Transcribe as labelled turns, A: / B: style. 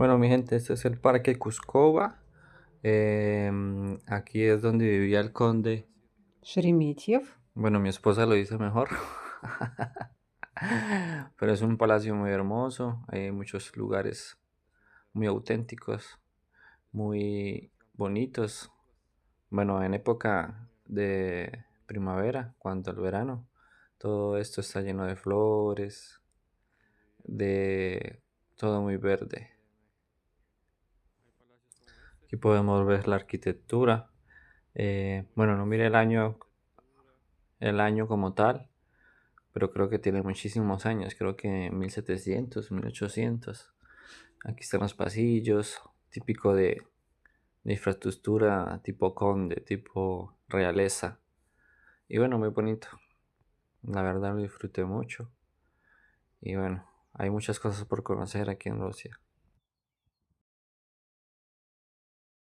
A: Bueno, mi gente, este es el Parque Cuscova. Aquí es donde vivía el conde.
B: Шереметьев.
A: Bueno, mi esposa lo dice mejor. Pero es un palacio muy hermoso. Hay muchos lugares muy auténticos, muy bonitos. Bueno, en época de primavera, cuando el verano, todo esto está lleno de flores, de todo muy verde. Aquí podemos ver la arquitectura. Bueno, no mire el año como tal, pero creo que tiene muchísimos años, creo que 1700, 1800. Aquí están los pasillos, típico de infraestructura tipo conde, tipo realeza. Y bueno, muy bonito. La verdad lo disfruté mucho. Y bueno, hay muchas cosas por conocer aquí en Rusia.